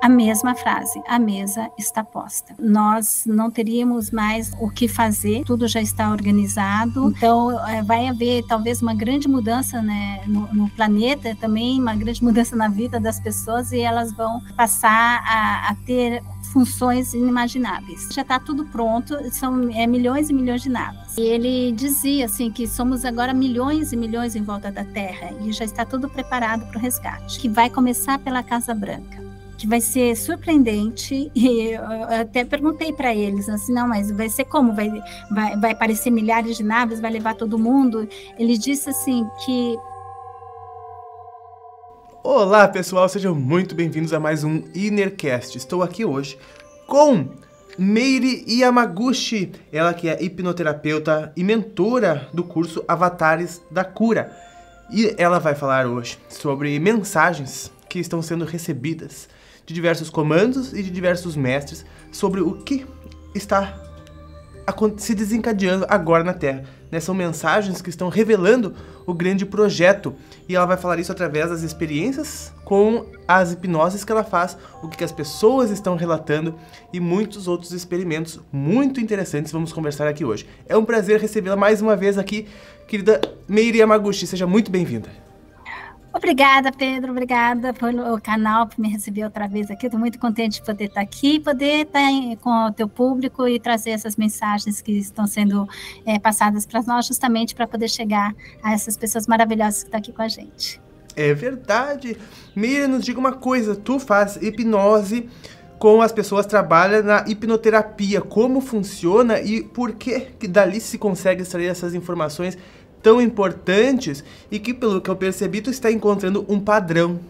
a mesma frase: a mesa está posta. Nós não teríamos mais o que fazer, tudo já está organizado, então vai haver talvez uma grande mudança, né, no planeta, também uma grande mudança na vida das pessoas, e elas vão passar a ter funções inimagináveis. Já está tudo pronto, são milhões e milhões de naves. E ele dizia assim que somos agora milhões e milhões em volta da Terra, e já está tudo preparado para o resgate, que vai começar pela Casa Branca, que vai ser surpreendente. E eu até perguntei para eles assim: não, mas vai ser como? Vai aparecer milhares de naves, vai levar todo mundo? Ele disse assim que... Olá pessoal, sejam muito bem-vindos a mais um Innercast. Estou aqui hoje com Meire Yamaguchi, ela que é hipnoterapeuta e mentora do curso Avatares da Cura. E ela vai falar hoje sobre mensagens que estão sendo recebidas de diversos comandos e de diversos mestres sobre o que está se desencadeando agora na Terra. São mensagens que estão revelando o grande projeto, e ela vai falar isso através das experiências com as hipnoses que ela faz, o que as pessoas estão relatando e muitos outros experimentos muito interessantes. Vamos conversar aqui hoje. É um prazer recebê-la mais uma vez aqui, querida Meire Yamaguchi. Seja muito bem-vinda. Obrigada, Pedro, obrigada pelo canal, por me receber outra vez aqui. Estou muito contente de poder estar aqui, poder estar com o teu público e trazer essas mensagens que estão sendo passadas para nós, justamente para poder chegar a essas pessoas maravilhosas que estão aqui com a gente. É verdade. Meire, nos diga uma coisa, tu faz hipnose com as pessoas, trabalha na hipnoterapia, como funciona e por que dali se consegue extrair essas informações tão importantes e que, pelo que eu percebi, tu está encontrando um padrão.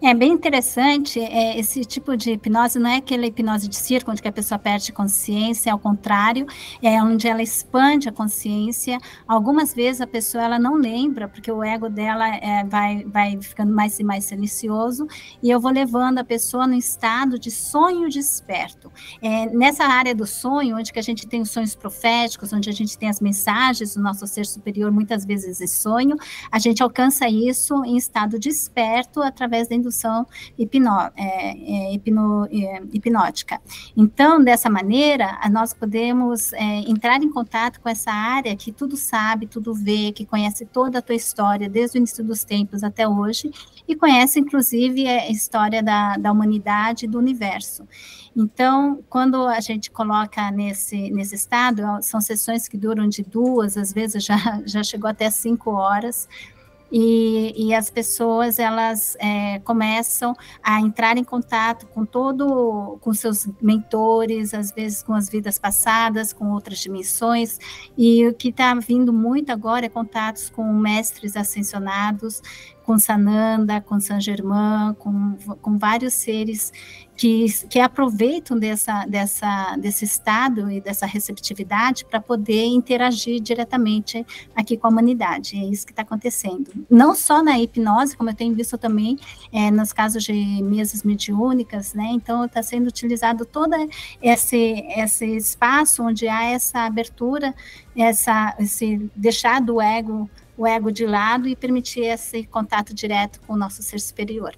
É bem interessante, esse tipo de hipnose não é aquela hipnose de circo, onde a pessoa perde consciência, ao contrário, é onde ela expande a consciência. Algumas vezes a pessoa ela não lembra, porque o ego dela vai ficando mais e mais silencioso, e eu vou levando a pessoa no estado de sonho desperto. Nessa área do sonho, onde que a gente tem os sonhos proféticos, onde a gente tem as mensagens do nosso ser superior, muitas vezes esse sonho, a gente alcança isso em estado desperto através da indução hipnótica. Então, dessa maneira, nós podemos entrar em contato com essa área que tudo sabe, tudo vê, que conhece toda a tua história, desde o início dos tempos até hoje, e conhece, inclusive, a história da humanidade e do universo. Então, quando a gente coloca nesse estado, são sessões que duram de 2, às vezes já chegou até 5 horas, e as pessoas, elas começam a entrar em contato com seus mentores, às vezes com as vidas passadas, com outras dimensões, e o que está vindo muito agora é contatos com mestres ascensionados, com Sananda, com Saint Germain, com vários seres que aproveitam desse estado e dessa receptividade para poder interagir diretamente aqui com a humanidade. É isso que está acontecendo. Não só na hipnose, como eu tenho visto também nos casos de mesas mediúnicas, né? Então, está sendo utilizado todo esse espaço onde há essa abertura, esse deixar o ego de lado e permitir esse contato direto com o nosso ser superior.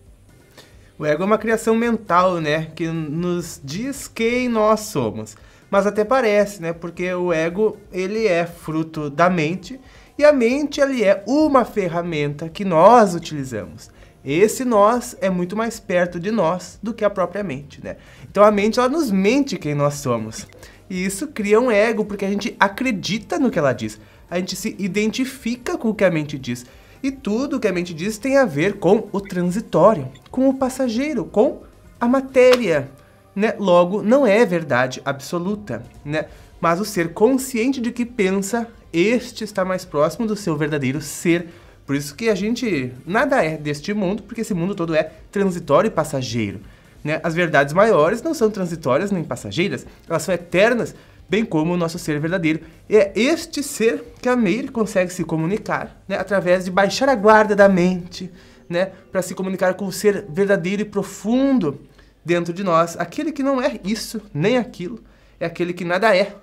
O ego é uma criação mental, né, que nos diz quem nós somos. Mas até parece, né, porque o ego, ele é fruto da mente, e a mente, ele é uma ferramenta que nós utilizamos. Esse nós é muito mais perto de nós do que a própria mente, né? Então a mente, ela nos mente quem nós somos. E isso cria um ego, porque a gente acredita no que ela diz. A gente se identifica com o que a mente diz. E tudo o que a mente diz tem a ver com o transitório, com o passageiro, com a matéria, né? Logo, não é verdade absoluta, né? Mas o ser consciente de que pensa, este está mais próximo do seu verdadeiro ser. Por isso que a gente nada é deste mundo, porque esse mundo todo é transitório e passageiro, né? As verdades maiores não são transitórias nem passageiras, elas são eternas, bem como o nosso ser verdadeiro. É este ser que a Meire consegue se comunicar, né, através de baixar a guarda da mente, né, para se comunicar com o ser verdadeiro e profundo dentro de nós. Aquele que não é isso, nem aquilo, é aquele que nada é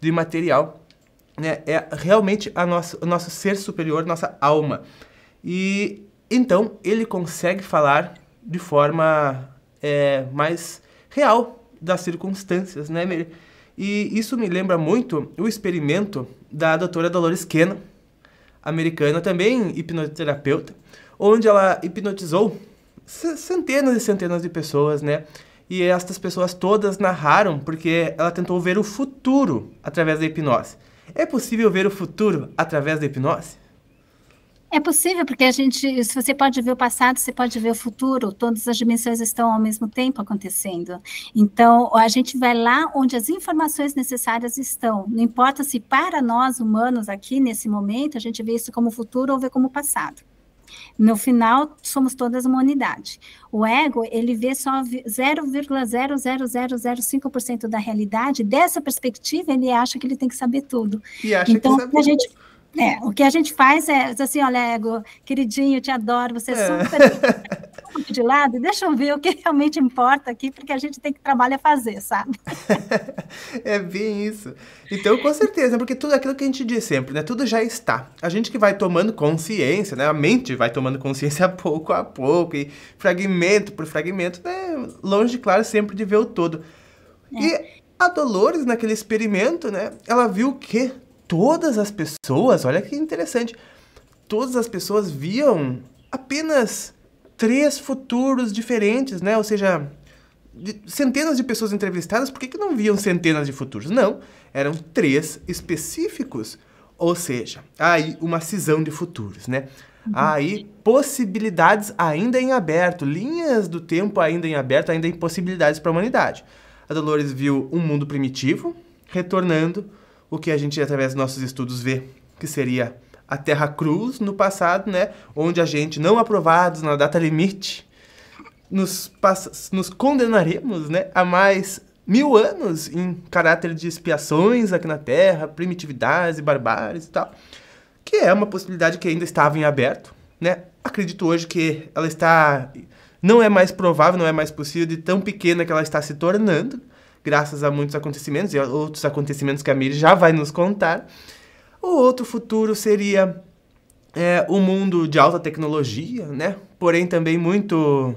do imaterial, né, é realmente o nosso ser superior, nossa alma. E então ele consegue falar de forma mais real das circunstâncias, né, Mary? E isso me lembra muito o experimento da doutora Dolores Cannon, americana, também hipnoterapeuta, onde ela hipnotizou centenas e centenas de pessoas, né? E estas pessoas todas narraram porque ela tentou ver o futuro através da hipnose. É possível ver o futuro através da hipnose? É possível, porque a gente, se você pode ver o passado, você pode ver o futuro, todas as dimensões estão ao mesmo tempo acontecendo. Então, a gente vai lá onde as informações necessárias estão. Não importa se para nós, humanos, aqui, nesse momento, a gente vê isso como futuro ou vê como passado. No final, somos todas uma unidade. O ego, ele vê só 0,00005% da realidade. Dessa perspectiva, ele acha que ele tem que saber tudo. E acha então, que sabe tudo. O que a gente faz é assim, olha, ego, queridinho, eu te adoro, você é super de lado, e deixa eu ver o que realmente importa aqui, porque a gente tem que trabalho a fazer, sabe? É bem isso. Então, com certeza, porque tudo aquilo que a gente diz sempre, né? Tudo já está. A gente que vai tomando consciência, né? A mente vai tomando consciência pouco a pouco, e fragmento por fragmento, né? Longe, claro, sempre de ver o todo. E a Dolores, naquele experimento, né? Ela viu que todas as pessoas, olha que interessante, todas as pessoas viam apenas 3 futuros diferentes, né? Ou seja, centenas de pessoas entrevistadas, por que não viam centenas de futuros? Não, eram 3 específicos. Ou seja, há aí uma cisão de futuros, né? Há aí possibilidades ainda em aberto, linhas do tempo ainda em aberto, ainda em possibilidades para a humanidade. A Dolores viu um mundo primitivo, retornando o que a gente, através dos nossos estudos, vê que seria a Terra Cruz no passado, né? Onde a gente, não aprovados na data limite, nos condenaremos, né? A mais 1000 anos em caráter de expiações aqui na Terra, primitividades e barbáries e tal. Que é uma possibilidade que ainda estava em aberto, né? Acredito hoje que ela não é mais provável, não é mais possível, de tão pequena que ela está se tornando, graças a muitos acontecimentos e a outros acontecimentos que a Miri já vai nos contar. O outro futuro seria o mundo de alta tecnologia, né? Porém também muito,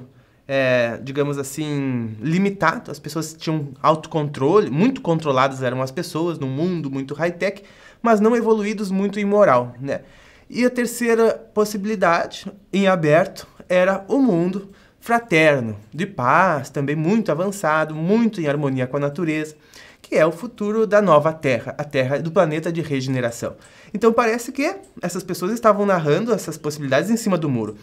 digamos assim, limitado. As pessoas tinham autocontrole, muito controladas eram as pessoas, num mundo muito high-tech, mas não evoluídos muito em moral, né? E a terceira possibilidade, em aberto, era o mundo fraterno, de paz, também muito avançado, muito em harmonia com a natureza, que é o futuro da nova Terra, a Terra do planeta de regeneração. Então parece que essas pessoas estavam narrando essas possibilidades em cima do muro.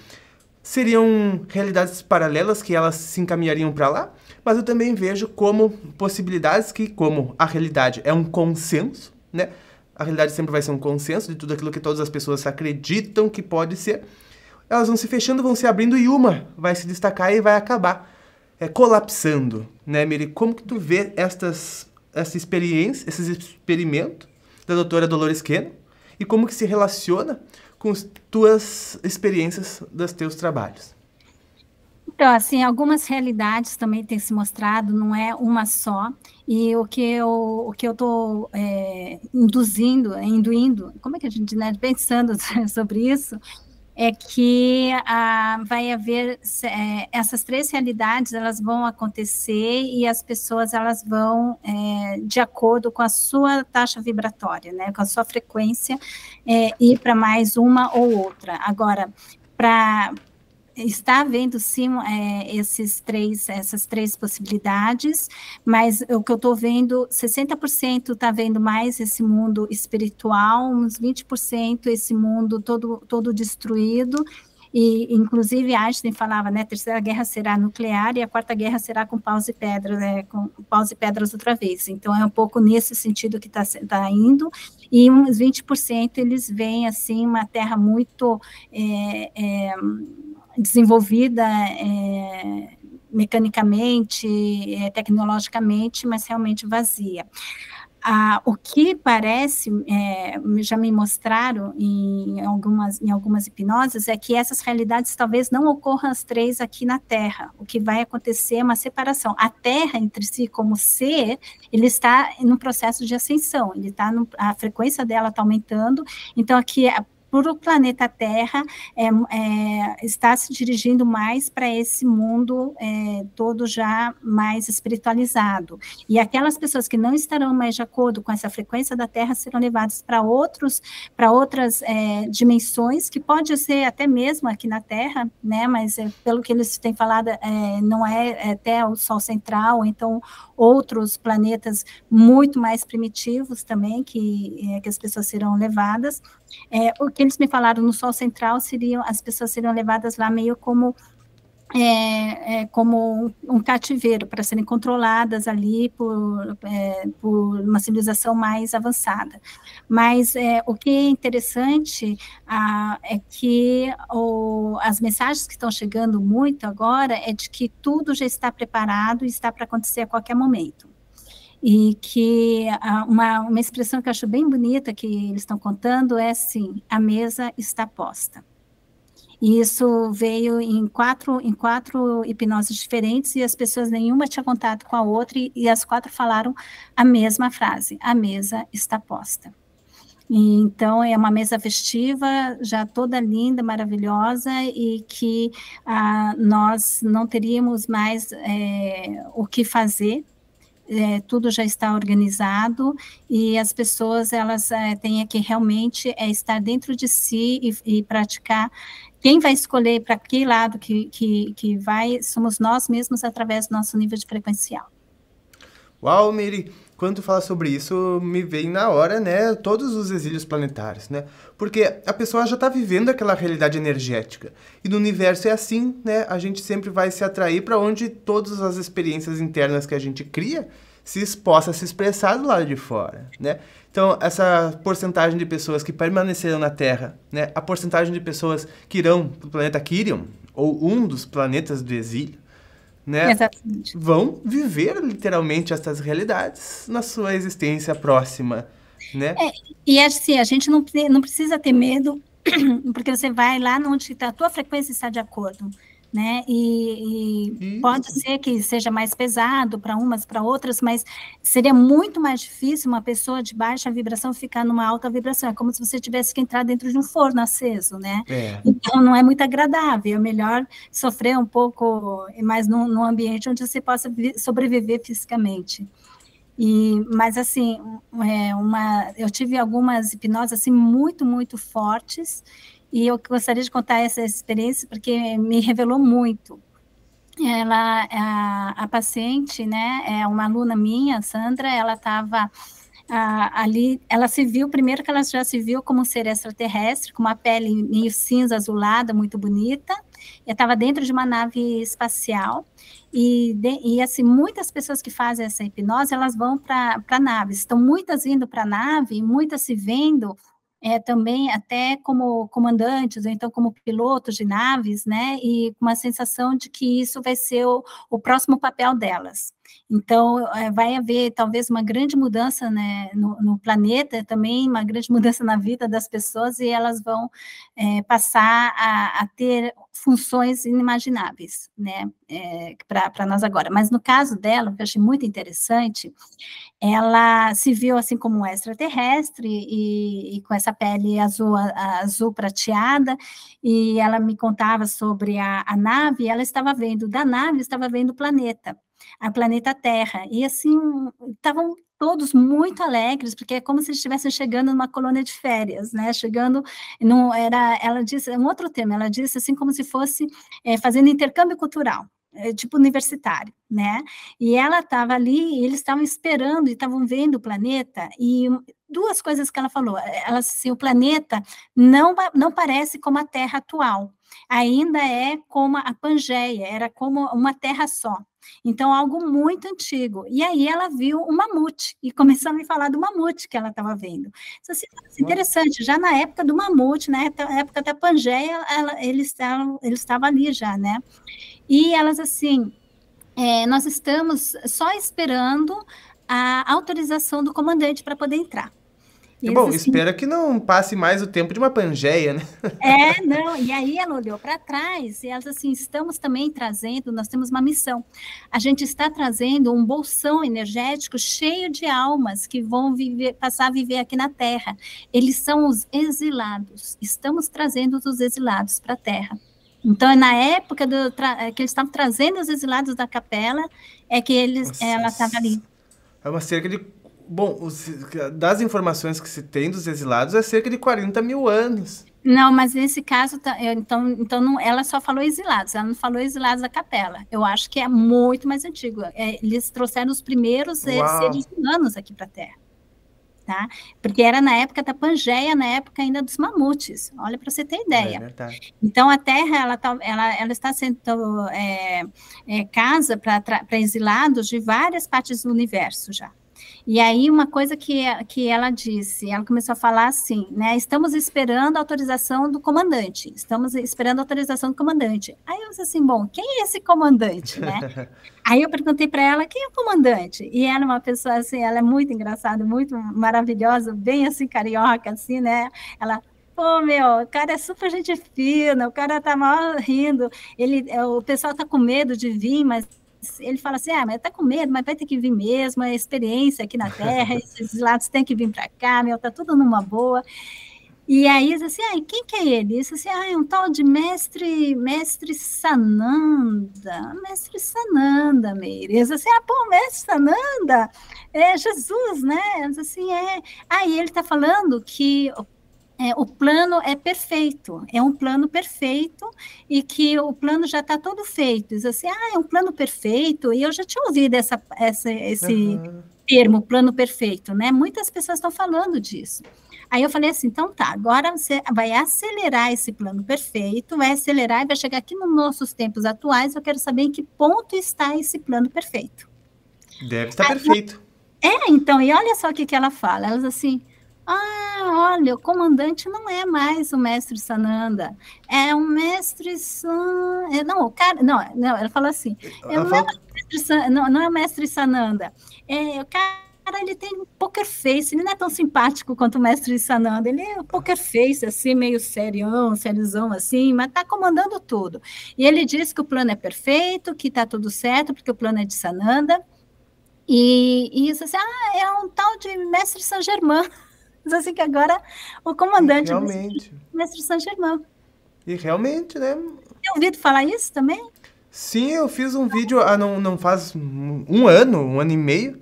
Seriam realidades paralelas que elas se encaminhariam para lá, mas eu também vejo como possibilidades que, como a realidade é um consenso, né? A realidade sempre vai ser um consenso de tudo aquilo que todas as pessoas acreditam que pode ser. Elas vão se fechando, vão se abrindo e uma vai se destacar e vai acabar colapsando, né, Miri? Como que tu vê essa experiência, esses experimentos da doutora Dolores Cannon e como que se relaciona com as tuas experiências dos teus trabalhos? Então, assim, algumas realidades também têm se mostrado, não é uma só, e o que eu estou induindo, como é que a gente, né, pensando sobre isso, é que vai haver essas 3 realidades, elas vão acontecer e as pessoas elas vão de acordo com a sua taxa vibratória, né, com a sua frequência, ir para mais uma ou outra. Agora, para está havendo sim essas três possibilidades, mas o que eu estou vendo, 60% está vendo mais esse mundo espiritual, uns 20% esse mundo todo destruído, e inclusive Einstein falava, né, a terceira guerra será nuclear e a quarta guerra será com paus e pedras, né, com paus e pedras outra vez. Então é um pouco nesse sentido que está indo, e uns 20% eles veem assim uma terra muito desenvolvida mecanicamente, tecnologicamente, mas realmente vazia. O que parece, já me mostraram em algumas hipnoses, é que essas realidades talvez não ocorram as 3 aqui na Terra. O que vai acontecer é uma separação. A Terra, entre si, como ser, ele está no processo de ascensão, a frequência dela está aumentando, então aqui por o planeta Terra está se dirigindo mais para esse mundo todo já mais espiritualizado. E aquelas pessoas que não estarão mais de acordo com essa frequência da Terra serão levadas para outras dimensões, que pode ser até mesmo aqui na Terra, né? Mas pelo que eles têm falado, não é até o Sol central, então outros planetas muito mais primitivos também, que as pessoas serão levadas. O que eles me falaram no Sol central as pessoas seriam levadas lá meio como como um cativeiro, para serem controladas ali por uma civilização mais avançada. Mas o que é interessante é que as mensagens que estão chegando muito agora é de que tudo já está preparado e está para acontecer a qualquer momento. E que uma expressão que eu acho bem bonita que eles estão contando é assim: a mesa está posta. E isso veio em quatro hipnoses diferentes, e as pessoas, nenhuma tinha contato com a outra, e as 4 falaram a mesma frase: a mesa está posta. E, então, é uma mesa festiva, já toda linda, maravilhosa, e que nós não teríamos mais o que fazer. Tudo já está organizado, e as pessoas, elas têm que realmente estar dentro de si e praticar. Quem vai escolher para que lado que vai, somos nós mesmos, através do nosso nível de frequencial. Uau, Miri, quando tu fala sobre isso, me vem na hora, né, todos os exílios planetários, né? Porque a pessoa já está vivendo aquela realidade energética. E no universo é assim, né? A gente sempre vai se atrair para onde todas as experiências internas que a gente cria possa se expressar do lado de fora, né? Então, essa porcentagem de pessoas que permaneceram na Terra, né? A porcentagem de pessoas que irão para o planeta Quirion, ou um dos planetas do exílio, né? Exatamente. Vão viver literalmente essas realidades na sua existência próxima, né? E assim, a gente não precisa ter medo, porque você vai lá onde a tua frequência está de acordo, né? E pode ser que seja mais pesado para umas, para outras, mas seria muito mais difícil uma pessoa de baixa vibração ficar numa alta vibração. É como se você tivesse que entrar dentro de um forno aceso, né? Então, não é muito agradável. É melhor sofrer um pouco mais num ambiente onde você possa sobreviver fisicamente. Mas, assim, eu tive algumas hipnoses assim, muito, muito fortes, e eu gostaria de contar essa experiência, porque me revelou muito. A paciente, né, é uma aluna minha, a Sandra, ela estava ali, ela se viu, primeiro que ela já se viu como um ser extraterrestre, com uma pele meio cinza, azulada, muito bonita, e estava dentro de uma nave espacial, e assim, muitas pessoas que fazem essa hipnose, elas vão para a nave, estão muitas indo para a nave, muitas se vendo também até como comandantes, ou então como pilotos de naves, né, e com uma sensação de que isso vai ser o próximo papel delas. Então, vai haver talvez uma grande mudança, né, no planeta, também uma grande mudança na vida das pessoas, e elas vão passar a ter funções inimagináveis, né, para nós agora. Mas no caso dela, o que eu achei muito interessante, ela se viu assim como um extraterrestre e com essa pele azul prateada, e ela me contava sobre a nave, e ela estava vendo da nave, estava vendo o planeta, a planeta Terra, e assim, estavam todos muito alegres, porque é como se estivessem chegando numa colônia de férias, né, chegando, ela disse, um outro termo, ela disse assim, como se fosse fazendo intercâmbio cultural, tipo universitário, né, e ela estava ali, e eles estavam esperando, e estavam vendo o planeta, e duas coisas que ela falou, assim, o planeta não parece como a Terra atual, ainda é como a Pangeia, era como uma terra só, então algo muito antigo, e aí ela viu um mamute, e começou a me falar do mamute que ela estava vendo, isso assim, interessante, já na época do mamute, na época da Pangeia, eles estavam ali já, né, e elas assim, nós estamos só esperando a autorização do comandante para poder entrar. E Que eles bom, assim, espero que não passe mais o tempo de uma Pangeia, né? não, e aí ela olhou para trás e ela disse assim, estamos também trazendo, nós temos uma missão, a gente está trazendo um bolsão energético cheio de almas que vão passar a viver aqui na Terra, eles são os exilados, estamos trazendo os exilados para a Terra. Então, na época que eles estavam trazendo os exilados da capela, é que Nossa, ela estava ali. é uma cerca de. Bom, das informações que se tem dos exilados, é cerca de 40 mil anos. Não, mas nesse caso, então não, ela só falou exilados, ela não falou exilados da capela. Eu acho que é muito mais antigo. Eles trouxeram os primeiros Uau! seres humanos aqui para a Terra, tá? Porque era na época da Pangeia, na época ainda dos mamutes. Olha, para você ter É ideia. verdade. Então a Terra ela está sendo casa para exilados de várias partes do universo já. E aí, uma coisa que ela disse, ela começou a falar assim, né? Estamos esperando a autorização do comandante, estamos esperando a autorização do comandante. Aí eu disse assim, bom, quem é esse comandante, né? Aí eu perguntei para ela, quem é o comandante? E ela é uma pessoa assim, ela é muito engraçada, muito maravilhosa, bem assim, carioca, assim, né? Ela, pô, meu, o cara é super gente fina, o cara tá mal rindo, o pessoal tá com medo de vir, mas ele fala assim, mas tá com medo, mas vai ter que vir mesmo, é experiência aqui na Terra, esses lados têm que vir para cá, meu, tá tudo numa boa. E aí, diz assim, quem que é ele? Isso assim, é um tal de mestre Sananda, Meire. Diz assim, pô, mestre Sananda, é Jesus, né? Diz assim, Aí ele está falando que o plano é perfeito, é um plano perfeito e que o plano já está todo feito. Diz assim, é um plano perfeito, e eu já tinha ouvido esse Aham. termo, plano perfeito, né? Muitas pessoas estão falando disso. Aí eu falei assim, então tá, agora você vai acelerar esse plano perfeito, vai acelerar e vai chegar aqui nos nossos tempos atuais, eu quero saber em que ponto está esse plano perfeito. Deve estar perfeito. Então, e olha só o que ela fala, ela diz assim, olha, o comandante não é mais o mestre Sananda, é um mestre não, o cara, não, ela falou assim, Ela não é falou. o não é o mestre Sananda, o cara, ele tem poker face, ele não é tão simpático quanto o mestre Sananda, ele é poker face, assim, meio sériozão, assim, mas tá comandando tudo. E ele diz que o plano é perfeito, que tá tudo certo, porque o plano é de Sananda, e isso assim, é um tal de mestre Saint-Germain. Diz assim que agora o E comandante vai ser realmente. mestre Saint-Germain. E realmente, né? Tem ouvido falar isso também? Sim, eu fiz um vídeo não faz um ano e meio,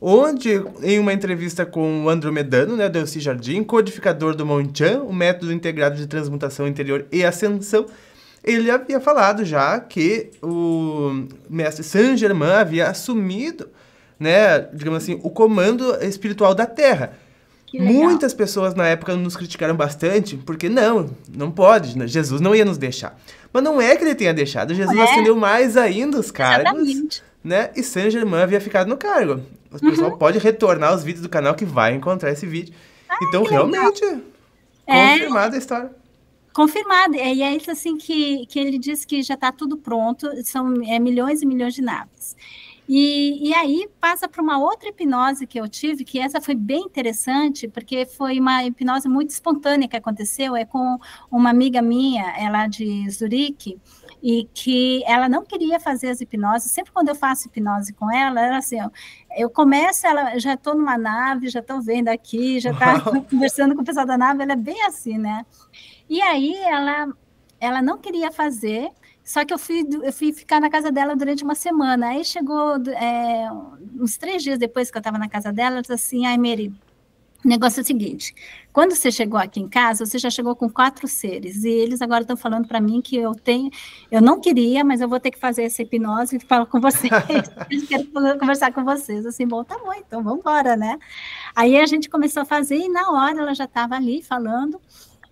onde, em uma entrevista com o Andromedano, né, Delcy Jardim, codificador do Monchan, o método integrado de transmutação interior e ascensão, ele havia falado já que o mestre Saint-Germain havia assumido, né, digamos assim, o comando espiritual da Terra. Que legal. Muitas pessoas na época nos criticaram bastante, porque não pode, né? Jesus não ia nos deixar. Mas não é que ele tenha deixado, Jesus É, acendeu mais ainda os cargos, exatamente. né? E Saint-Germain havia ficado no cargo. O pessoal pode retornar os vídeos do canal que vai encontrar esse vídeo. Então, Que legal. realmente, É, confirmada a história. confirmado. E aí, assim, que ele diz que já está tudo pronto, são milhões e milhões de naves. E aí passa para uma outra hipnose que eu tive, que essa foi bem interessante, porque foi uma hipnose muito espontânea que aconteceu, é com uma amiga minha, ela de Zurique, e que ela não queria fazer as hipnoses, sempre quando eu faço hipnose com ela, era assim, eu começo, ela já estou numa nave, já estou vendo aqui, já está Uau. conversando com o pessoal da nave, ela é bem assim, né? E aí ela não queria fazer, só que eu fui ficar na casa dela durante uma semana. Aí chegou uns 3 dias depois que eu estava na casa dela, ela disse assim, Mary, o negócio é o seguinte, quando você chegou aqui em casa, você já chegou com 4 seres, e eles agora estão falando para mim que eu não queria, mas eu vou ter que fazer essa hipnose e falar com vocês, eles querem conversar com vocês, assim, bom, tá bom, então vamos embora, né? Aí a gente começou a fazer, e na hora ela já estava ali falando,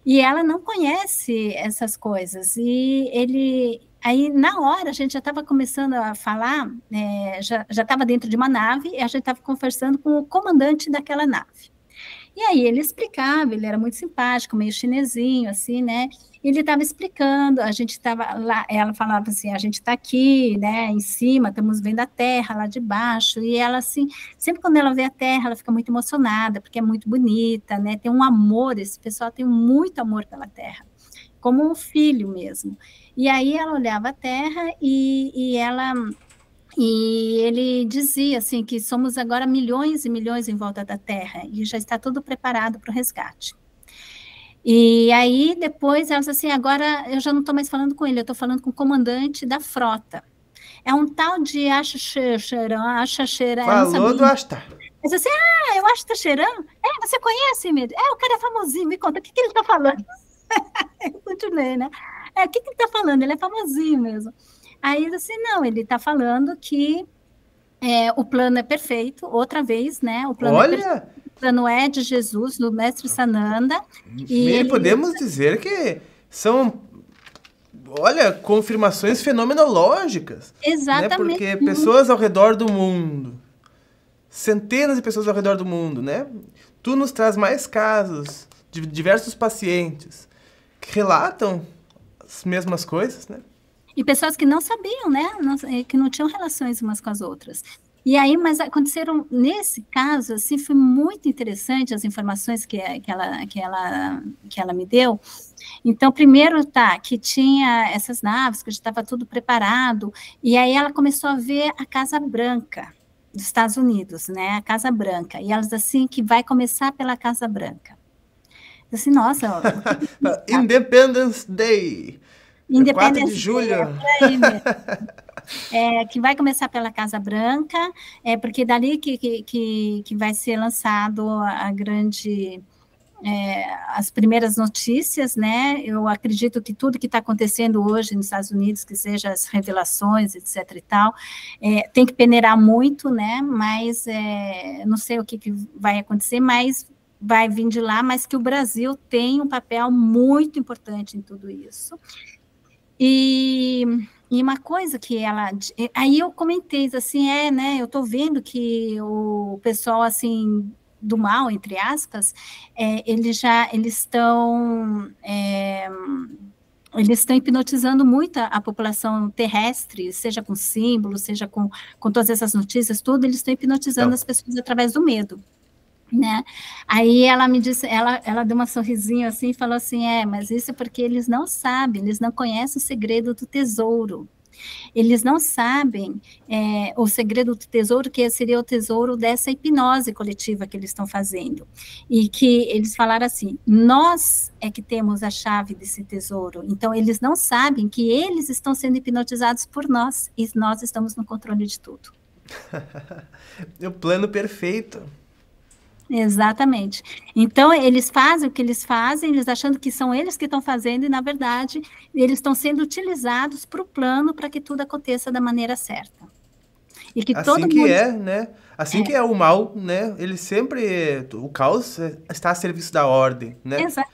e ela não conhece essas coisas. Aí, na hora, a gente já estava começando a falar, já estava dentro de uma nave, e a gente estava conversando com o comandante daquela nave. E aí ele explicava, ele era muito simpático, meio chinesinho, assim, né? Ele estava explicando, a gente estava lá, ela falava assim, a gente está aqui, né, em cima, estamos vendo a terra lá de baixo, e ela assim, sempre quando ela vê a terra, ela fica muito emocionada, porque é muito bonita, né, tem um amor, esse pessoal tem muito amor pela terra, como um filho mesmo. E aí ela olhava a terra e ele dizia assim que somos agora milhões e milhões em volta da terra, e já está tudo preparado para o resgate. E aí, depois, ela disse assim, agora eu já não estou mais falando com ele, eu estou falando com o comandante da frota. É um tal de Achacheran, eu não Falou sabia. do Astar. Eu disse assim, eu acho que tá cheirando. Você conhece, Emílio? O cara é famosinho, me conta, o que ele está falando? Eu continuei, né? O que ele está falando? Ele é famosinho mesmo. Aí ele disse assim, não, ele está falando que o plano é perfeito, outra vez, né? O plano é perfeito. Olha, O plano é de Jesus, do Mestre Sananda, e Meire, ele... podemos dizer que são, olha, confirmações fenomenológicas, né? Exatamente. Porque pessoas ao redor do mundo, centenas de pessoas ao redor do mundo, né? Tu nos traz mais casos de diversos pacientes que relatam as mesmas coisas, né? E pessoas que não sabiam, né? Que não tinham relações umas com as outras. E aí, mas aconteceram, nesse caso, assim, foi muito interessante as informações que ela me deu. Então, primeiro, que tinha essas naves, que já estava tudo preparado, e aí ela começou a ver a Casa Branca dos Estados Unidos, né? A Casa Branca. E elas assim, que vai começar pela Casa Branca. Eu assim, nossa, Independence Day. 4 de Independence Day, julho. por aí mesmo. Que vai começar pela Casa Branca, porque dali que vai ser lançado a grande, as primeiras notícias, né? Eu acredito que tudo que está acontecendo hoje nos Estados Unidos, que seja as revelações, etc. e tal, tem que peneirar muito, né? Mas não sei o que vai acontecer, mas vai vir de lá, mas que o Brasil tem um papel muito importante em tudo isso. E uma coisa que ela... Aí eu comentei assim, né, eu estou vendo que o pessoal, assim, do mal, entre aspas, eles estão hipnotizando muito a população terrestre, seja com símbolos, seja com todas essas notícias, tudo, eles estão hipnotizando Então, as pessoas através do medo. Né? Aí ela me disse, ela deu uma sorrisinho assim e falou assim, mas isso é porque eles não sabem, eles não conhecem o segredo do tesouro. Eles não sabem o segredo do tesouro, que seria o tesouro dessa hipnose coletiva que eles estão fazendo. E que eles falaram assim, nós é que temos a chave desse tesouro. Então, eles não sabem que eles estão sendo hipnotizados por nós, e nós estamos no controle de tudo. o plano perfeito. Exatamente. Então, eles fazem o que eles fazem, eles achando que são eles que estão fazendo, e, na verdade, eles estão sendo utilizados para o plano para que tudo aconteça da maneira certa. E que Assim todo que mundo... né? Assim que é o mal, né? Ele sempre... O caos está a serviço da ordem, né? Exato.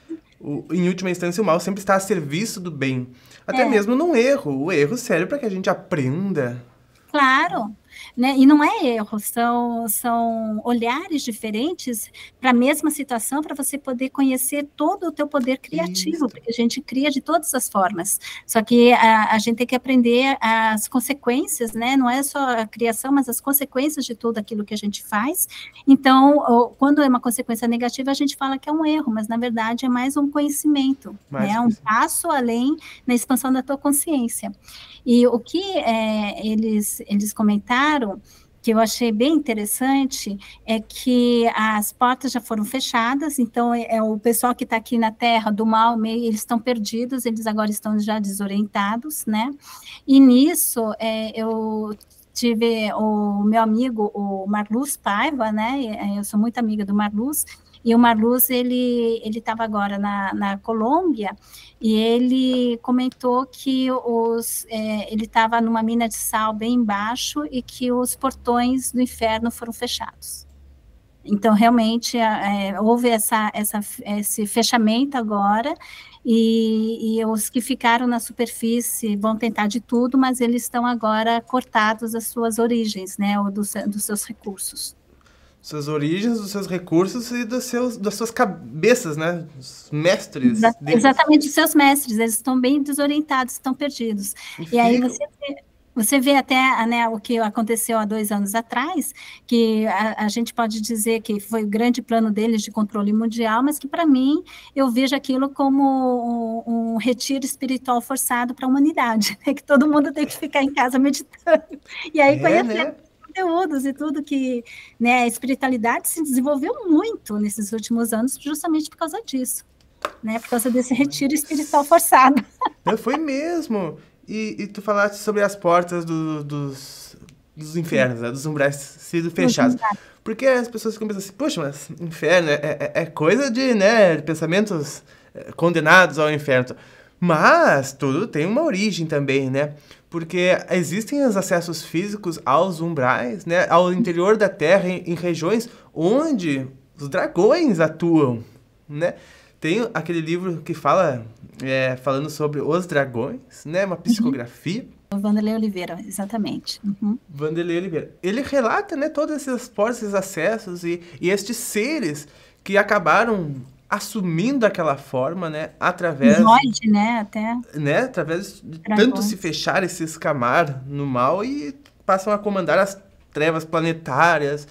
Em última instância, o mal sempre está a serviço do bem. Até mesmo num erro. O erro serve para que a gente aprenda. Claro, né? E não é erro, são olhares diferentes para a mesma situação, para você poder conhecer todo o teu poder criativo, Isso. porque a gente cria de todas as formas, só que a gente tem que aprender as consequências, né? Não é só a criação, mas as consequências de tudo aquilo que a gente faz. Então, quando é uma consequência negativa, a gente fala que é um erro, mas na verdade é mais um conhecimento, né? Um passo além na expansão da tua consciência. E o que eles comentaram, que eu achei bem interessante, é que as portas já foram fechadas, então o pessoal que está aqui na Terra, do mal, meio, eles estão perdidos, eles agora estão já desorientados, né? E nisso, eu tive o meu amigo, o Marluz Paiva, né? Eu sou muito amiga do Marluz, e o Marluz, ele estava agora na Colômbia, e ele comentou que ele estava numa mina de sal bem embaixo e que os portões do inferno foram fechados. Então, realmente, houve esse fechamento agora, e os que ficaram na superfície vão tentar de tudo, mas eles estão agora cortados das suas origens, né, ou dos seus recursos. Suas origens, dos seus recursos e das suas cabeças, né? Os mestres deles. Exatamente, os seus mestres, eles estão bem desorientados, estão perdidos. E aí você vê até, né, o que aconteceu há 2 anos atrás, que a gente pode dizer que foi o grande plano deles de controle mundial, mas que, para mim, eu vejo aquilo como um retiro espiritual forçado para a humanidade, né, que todo mundo tem que ficar em casa meditando. E aí, conhecendo conteúdos e tudo que, né, a espiritualidade se desenvolveu muito nesses últimos anos, justamente por causa disso, né, por causa desse retiro espiritual forçado. Foi mesmo. E tu falaste sobre as portas dos infernos, né, dos umbrais sendo fechados. Porque as pessoas ficam pensando assim, poxa, mas inferno é coisa de, né, pensamentos condenados ao inferno. Mas tudo tem uma origem também, né? Porque existem os acessos físicos aos umbrais, né? Ao interior da Terra, em regiões onde os dragões atuam, né? Tem aquele livro que fala, falando sobre os dragões, né? Uma psicografia. O Wanderlei Oliveira, exatamente. Wanderlei Oliveira. Ele relata, né, todas essas portas, esses acessos e estes seres que acabaram assumindo aquela forma, né, através... Zoide, né, até... Né, através de tanto se fechar e se escamar no mal e passam a comandar as trevas planetárias,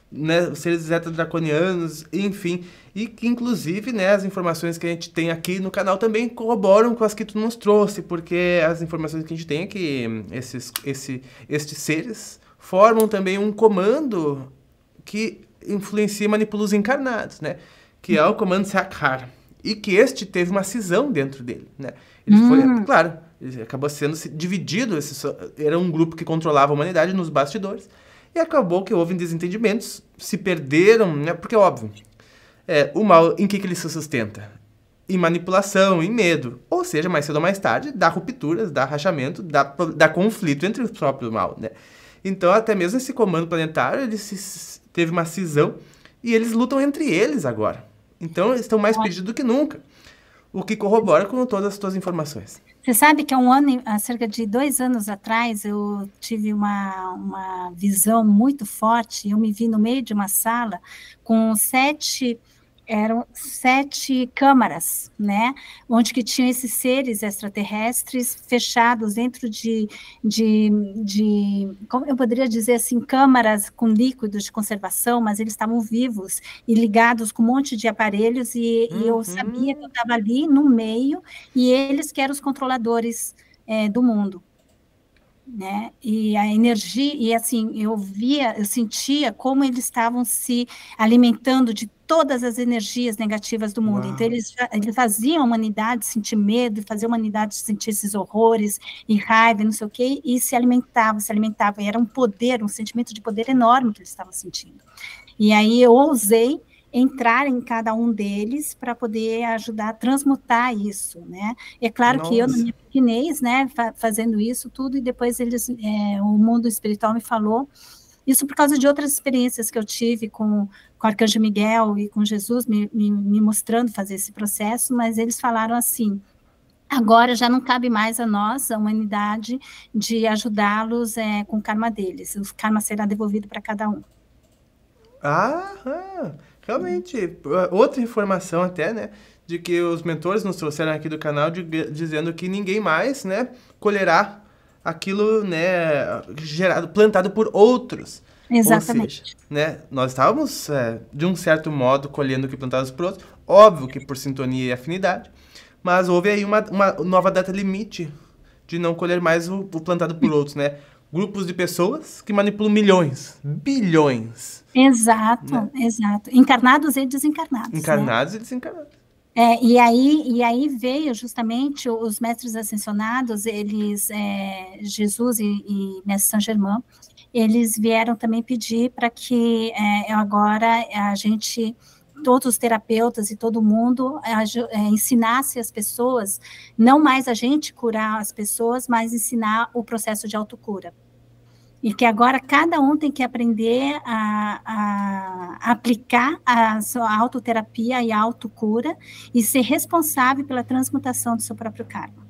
né, os seres zeta-draconianos, enfim. E que, inclusive, né, as informações que a gente tem aqui no canal também corroboram com as que tu nos trouxe, porque as informações que a gente tem é que estes seres formam também um comando que influencia e manipula os encarnados, né? Que é o comando Sakhar, e que este teve uma cisão dentro dele, né? Ele foi, claro, ele acabou sendo dividido, era um grupo que controlava a humanidade nos bastidores, e acabou que houve desentendimentos, se perderam, né? Porque, óbvio, o mal, em que ele se sustenta? Em manipulação, em medo, ou seja, mais cedo ou mais tarde, dá rupturas, dá rachamento, dá conflito entre o próprio mal, né? Então, até mesmo esse comando planetário, ele teve uma cisão, e eles lutam entre eles agora. Então, eles estão mais perdidos do que nunca. O que corrobora com todas as suas informações. Você sabe que há cerca de 2 anos atrás, eu tive uma visão muito forte. Eu me vi no meio de uma sala com 7 câmaras, né, onde que tinham esses seres extraterrestres fechados dentro de como eu poderia dizer assim, câmaras com líquidos de conservação, mas eles estavam vivos e ligados com um monte de aparelhos, e eu sabia que eu estava ali no meio, e eles que eram os controladores do mundo. Né? E a energia, e assim, eu sentia como eles estavam se alimentando de todas as energias negativas do mundo. Uau. Então, eles faziam a humanidade sentir medo, faziam a humanidade sentir esses horrores e raiva, não sei o quê, e se alimentavam, e era um poder, um sentimento de poder enorme que eles estavam sentindo. E aí eu ousei entrar em cada um deles para poder ajudar a transmutar isso, né? É claro que eu, na minha pequenez, né, fazendo isso tudo, e depois o mundo espiritual me falou, isso por causa de outras experiências que eu tive com o Arcanjo Miguel e com Jesus, me mostrando fazer esse processo, mas eles falaram assim, agora já não cabe mais a nós, a humanidade, de ajudá-los com o karma deles, o karma será devolvido para cada um. Realmente, outra informação até, né, de que os mentores nos trouxeram aqui do canal, dizendo que ninguém mais, né, colherá aquilo, né, plantado por outros. Exatamente. Ou seja, né, nós estávamos, de um certo modo, colhendo o que plantávamos por outros, óbvio que por sintonia e afinidade, mas houve aí uma nova data limite de não colher mais o plantado por outros, né? Grupos de pessoas que manipulam milhões, bilhões. Exato, né? Exato. Encarnados e desencarnados. Encarnados, né? E desencarnados. E aí veio justamente os mestres ascensionados, eles, Jesus e Mestre Saint Germain, eles vieram também pedir para que agora a gente, todos os terapeutas e todo mundo, ensinasse as pessoas, não mais a gente curar as pessoas, mas ensinar o processo de autocura. E que agora cada um tem que aprender a aplicar a sua autoterapia e a autocura e ser responsável pela transmutação do seu próprio karma.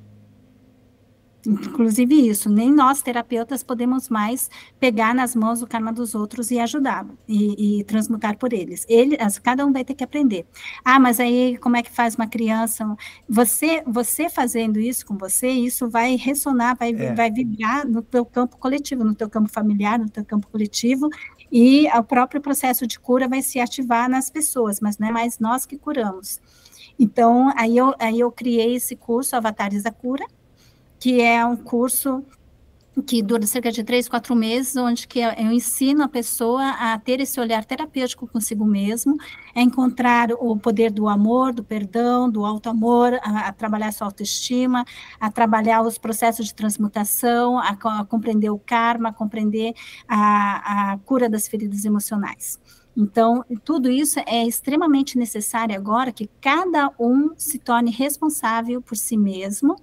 Inclusive isso, nem nós terapeutas podemos mais pegar nas mãos o karma dos outros e ajudá-lo, e transmutar por eles. Cada um vai ter que aprender. Ah, mas aí como é que faz uma criança? Você fazendo isso com você, isso vai ressonar, vai vibrar no teu campo coletivo, no teu campo familiar, no teu campo coletivo, e o próprio processo de cura vai se ativar nas pessoas, mas não é mais nós que curamos. Então, aí eu criei esse curso, Avatares da Cura, que é um curso que dura cerca de 3, 4 meses, onde que eu ensino a pessoa a ter esse olhar terapêutico consigo mesmo, a encontrar o poder do amor, do perdão, do auto-amor, a trabalhar a sua autoestima, a trabalhar os processos de transmutação, a compreender o karma, a compreender a cura das feridas emocionais. Então, tudo isso é extremamente necessário agora que cada um se torne responsável por si mesmo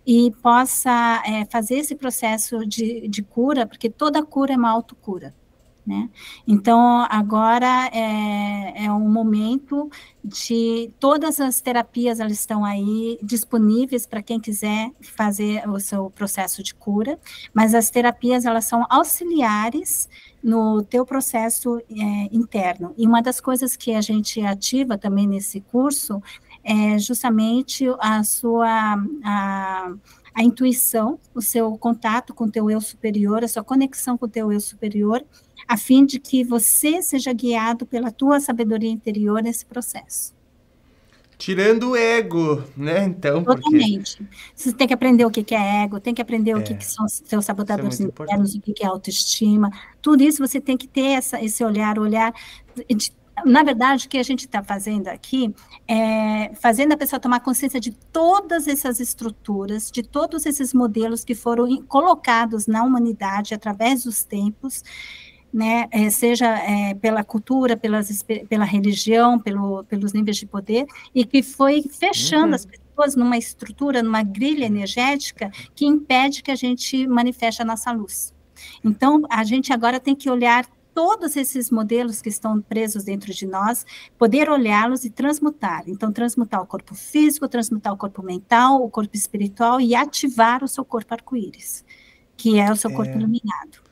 e possa fazer esse processo de cura, porque toda cura é uma autocura, né? Então, agora é um momento de todas as terapias, elas estão aí disponíveis para quem quiser fazer o seu processo de cura, mas as terapias, elas são auxiliares no teu processo interno. E uma das coisas que a gente ativa também nesse curso é justamente a intuição, o seu contato com o teu eu superior, a sua conexão com o teu eu superior, a fim de que você seja guiado pela tua sabedoria interior nesse processo. Tirando o ego, né? Então, totalmente. Porque... Você tem que aprender o que é ego, tem que aprender o que são os seus sabotadores internos, o que é autoestima. Tudo isso você tem que ter esse olhar na verdade, o que a gente está fazendo aqui é fazendo a pessoa tomar consciência de todas essas estruturas, de todos esses modelos que foram colocados na humanidade através dos tempos, né, seja pela cultura, pela religião, pelos níveis de poder, e que foi fechando as pessoas numa estrutura, numa grilha energética que impede que a gente manifeste a nossa luz. Então, a gente agora tem que olhar todos esses modelos que estão presos dentro de nós, poder olhá-los e transmutar. Então, transmutar o corpo físico, transmutar o corpo mental, o corpo espiritual e ativar o seu corpo arco-íris, que é o seu corpo iluminado.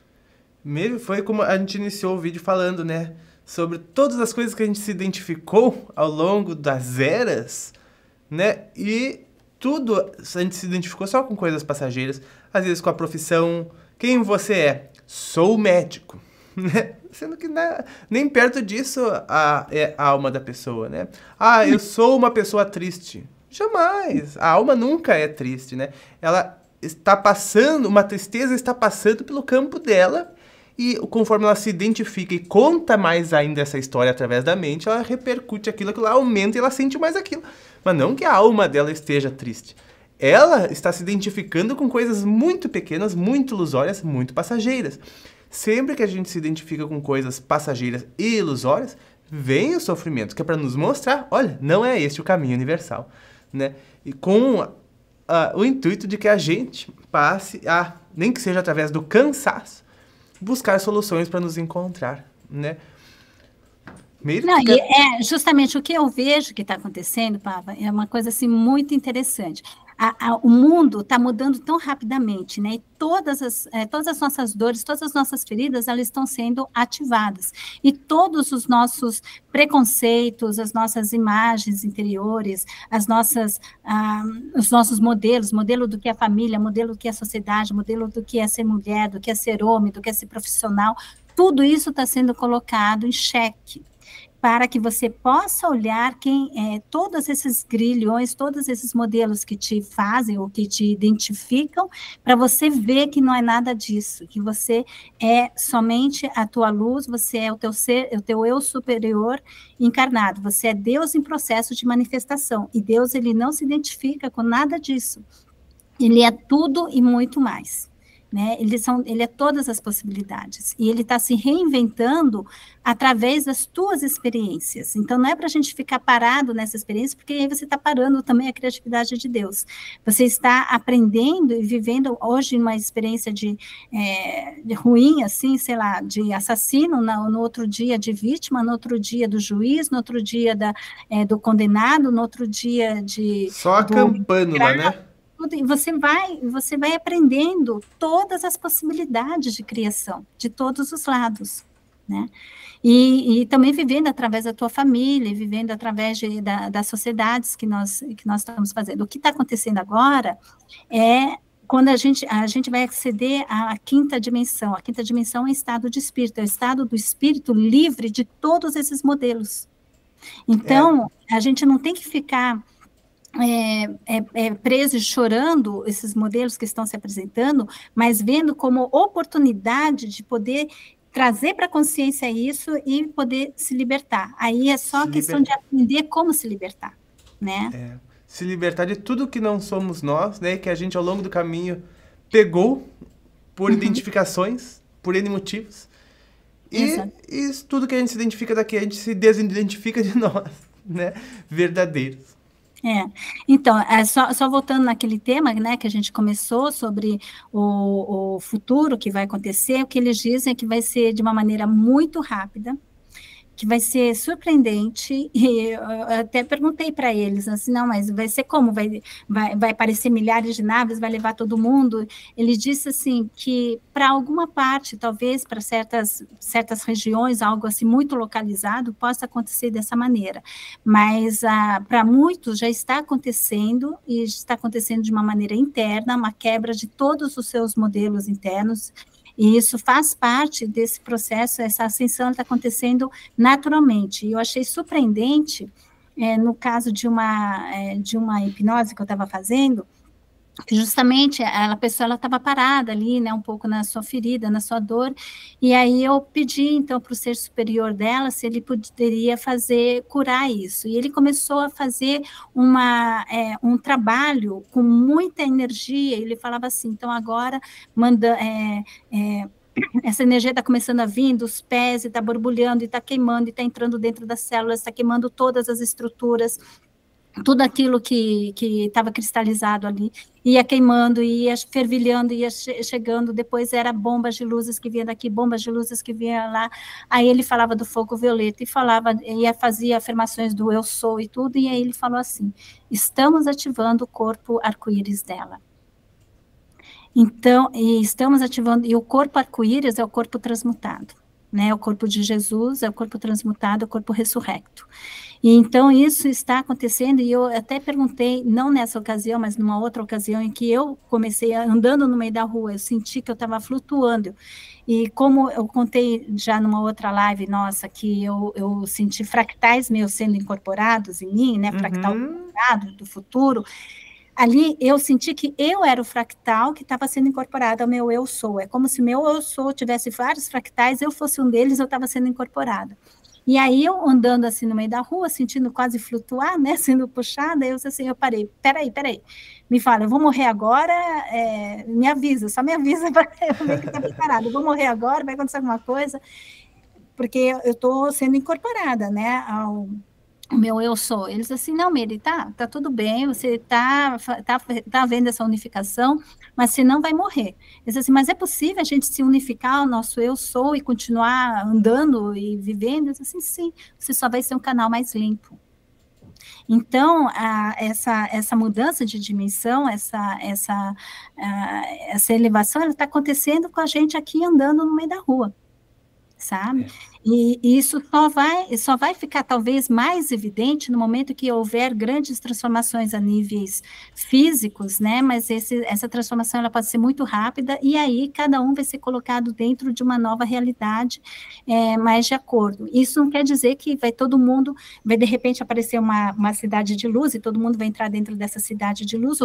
Mesmo foi como a gente iniciou o vídeo falando, né? Sobre todas as coisas que a gente se identificou ao longo das eras, né? E tudo a gente se identificou só com coisas passageiras, às vezes com a profissão. Quem você é? Sou médico, né? Sendo que nem perto disso é a alma da pessoa, né? Ah, eu sou uma pessoa triste. Jamais. A alma nunca é triste, né? Ela está passando, uma tristeza está passando pelo campo dela. E conforme ela se identifica e conta mais ainda essa história através da mente, ela repercute aquilo aumenta e ela sente mais aquilo. Mas não que a alma dela esteja triste. Ela está se identificando com coisas muito pequenas, muito ilusórias, muito passageiras. Sempre que a gente se identifica com coisas passageiras e ilusórias, vem o sofrimento, que é para nos mostrar, olha, não é este o caminho universal, né? E com o intuito de que a gente passe a, nem que seja através do cansaço, buscar soluções para nos encontrar, né? Justamente o que eu vejo que está acontecendo, Pava, é uma coisa assim muito interessante. O mundo está mudando tão rapidamente, né? E todas as nossas dores, todas as nossas feridas, elas estão sendo ativadas. E todos os nossos preconceitos, as nossas imagens interiores, os nossos modelos, modelo do que é família, modelo do que é sociedade, modelo do que é ser mulher, do que é ser homem, do que é ser profissional, tudo isso está sendo colocado em xeque, para que você possa olhar todos esses grilhões, todos esses modelos que te fazem ou que te identificam, para você ver que não é nada disso, que você é somente a tua luz, você é o teu ser, o teu eu superior encarnado, você é Deus em processo de manifestação, e Deus, ele não se identifica com nada disso, ele é tudo e muito mais. Né? Ele é todas as possibilidades, e ele está se reinventando através das tuas experiências. Então, não é para a gente ficar parado nessa experiência, porque aí você está parando também a criatividade de Deus. Você está aprendendo e vivendo hoje uma experiência de ruim, assim, sei lá, de assassino, no outro dia de vítima, no outro dia do juiz, no outro dia do condenado, no outro dia de... Só a campânula, né? tudo, e você vai aprendendo todas as possibilidades de criação, de todos os lados, né? E também vivendo através da tua família, vivendo através das sociedades que nós estamos fazendo. O que está acontecendo agora é quando a gente vai aceder à quinta dimensão. A quinta dimensão é o estado de espírito, é o estado do espírito livre de todos esses modelos. Então, a gente não tem que ficar preso e chorando esses modelos que estão se apresentando, mas vendo como oportunidade de poder trazer para a consciência isso e poder se libertar. Aí é só questão de aprender como se libertar, né? Se libertar de tudo que não somos nós, né? Que a gente ao longo do caminho pegou por identificações, por N motivos. E tudo que a gente se identifica daqui, a gente se desidentifica de nós, né? Verdadeiros. Então, só voltando naquele tema, né, que a gente começou sobre o futuro que vai acontecer, o que eles dizem é que vai ser de uma maneira muito rápida, que vai ser surpreendente, e eu até perguntei para eles, assim, não, mas vai ser como? Vai aparecer milhares de naves, vai levar todo mundo? Ele disse, assim, que para alguma parte, talvez para certas regiões, algo assim muito localizado, possa acontecer dessa maneira, mas para muitos já está acontecendo, e está acontecendo de uma maneira interna, uma quebra de todos os seus modelos internos, e isso faz parte desse processo, essa ascensão está acontecendo naturalmente. E eu achei surpreendente, no caso de uma hipnose que eu estava fazendo, que justamente a pessoa estava parada ali, né, um pouco na sua ferida, na sua dor, e aí eu pedi, então, para o ser superior dela, se ele poderia curar isso, e ele começou a fazer um trabalho com muita energia, ele falava assim, então agora, essa energia está começando a vir dos pés, e está borbulhando, e está queimando, e está entrando dentro das células, está queimando todas as estruturas, tudo aquilo que estava cristalizado ali, ia queimando, ia fervilhando, ia chegando, depois era bombas de luzes que vinha daqui, bombas de luzes que vinha lá, aí ele falava do fogo violeta, e fazia afirmações do eu sou e tudo, e aí ele falou assim, estamos ativando o corpo arco-íris dela. Então, estamos ativando, e o corpo arco-íris é o corpo transmutado, né, o corpo de Jesus é o corpo transmutado, o corpo ressurrecto. E então isso está acontecendo, e eu até perguntei, não nessa ocasião, mas numa outra ocasião em que eu comecei andando no meio da rua, eu senti que eu estava flutuando, e como eu contei já numa outra live nossa, que eu senti fractais meus sendo incorporados em mim, né, fractal do futuro, ali eu senti que eu era o fractal que estava sendo incorporado ao meu eu sou, é como se meu eu sou tivesse vários fractais, eu fosse um deles, eu estava sendo incorporada. E aí, eu andando assim no meio da rua, sentindo quase flutuar, né, sendo puxada, eu parei, peraí, me fala, eu vou morrer agora, me avisa, só me avisa para eu ver que está preparada, eu vou morrer agora, vai acontecer alguma coisa, porque eu estou sendo incorporada, né, o meu eu sou. Eles assim, não, Miri, tá tudo bem, você tá vendo essa unificação, mas você não vai morrer. Eles assim, mas é possível a gente se unificar ao nosso eu sou e continuar andando e vivendo? Eles assim, sim, você só vai ser um canal mais limpo. Então, essa mudança de dimensão, essa elevação, ela está acontecendo com a gente aqui andando no meio da rua, sabe? E isso só vai ficar talvez mais evidente no momento que houver grandes transformações a níveis físicos, né? Mas essa transformação ela pode ser muito rápida, e aí cada um vai ser colocado dentro de uma nova realidade, mais de acordo. Isso não quer dizer que todo mundo vai de repente aparecer uma cidade de luz e todo mundo vai entrar dentro dessa cidade de luz,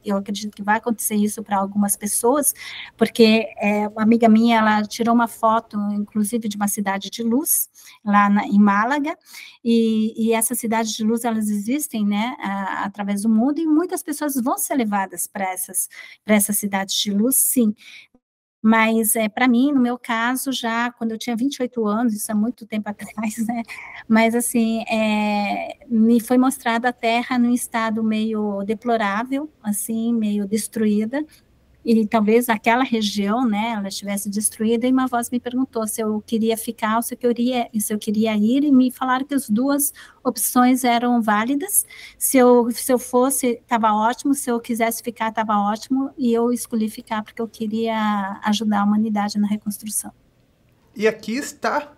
eu acredito que vai acontecer isso para algumas pessoas, porque uma amiga minha, ela tirou uma foto, inclusive, de uma cidade de luz, lá em Málaga, e essas cidades de luz, elas existem, né, através do mundo, e muitas pessoas vão ser levadas para essas cidades de luz, sim, mas para mim, no meu caso, já quando eu tinha 28 anos, isso há muito tempo atrás, né, mas assim, me foi mostrada a Terra num estado meio deplorável, assim, meio destruída, e talvez aquela região, né, ela estivesse destruída, e uma voz me perguntou se eu queria ficar ou se eu queria ir, e me falaram que as duas opções eram válidas. Se eu fosse, estava ótimo; se eu quisesse ficar, estava ótimo, e eu escolhi ficar porque eu queria ajudar a humanidade na reconstrução. E aqui está.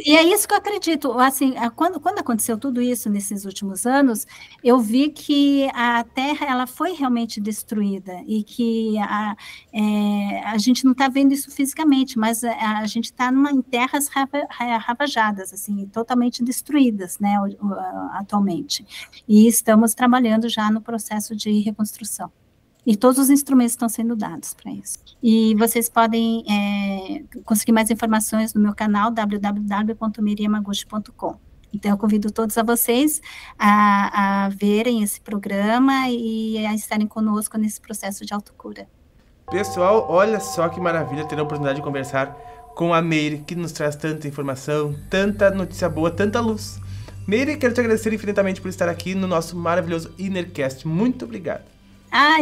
E é isso que eu acredito. Assim, quando aconteceu tudo isso nesses últimos anos, eu vi que a Terra, ela foi realmente destruída, e que a gente não está vendo isso fisicamente, mas a gente está em terras ravajadas, assim, totalmente destruídas, né, atualmente. E estamos trabalhando já no processo de reconstrução. E todos os instrumentos estão sendo dados para isso. E vocês podem conseguir mais informações no meu canal, www.miriamaguchi.com. Então, eu convido todos a vocês a verem esse programa e a estarem conosco nesse processo de autocura. Pessoal, olha só que maravilha ter a oportunidade de conversar com a Meire, que nos traz tanta informação, tanta notícia boa, tanta luz. Meire, quero te agradecer infinitamente por estar aqui no nosso maravilhoso Innercast. Muito obrigado.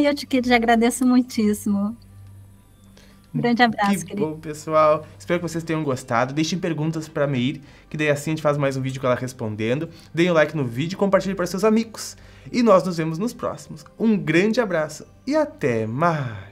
Eu te agradeço muitíssimo. Um grande abraço, querido. Que bom, pessoal. Espero que vocês tenham gostado. Deixem perguntas para a Meire, que daí assim a gente faz mais um vídeo com ela respondendo. Deem um like no vídeo e compartilhem para seus amigos. E nós nos vemos nos próximos. Um grande abraço e até mais.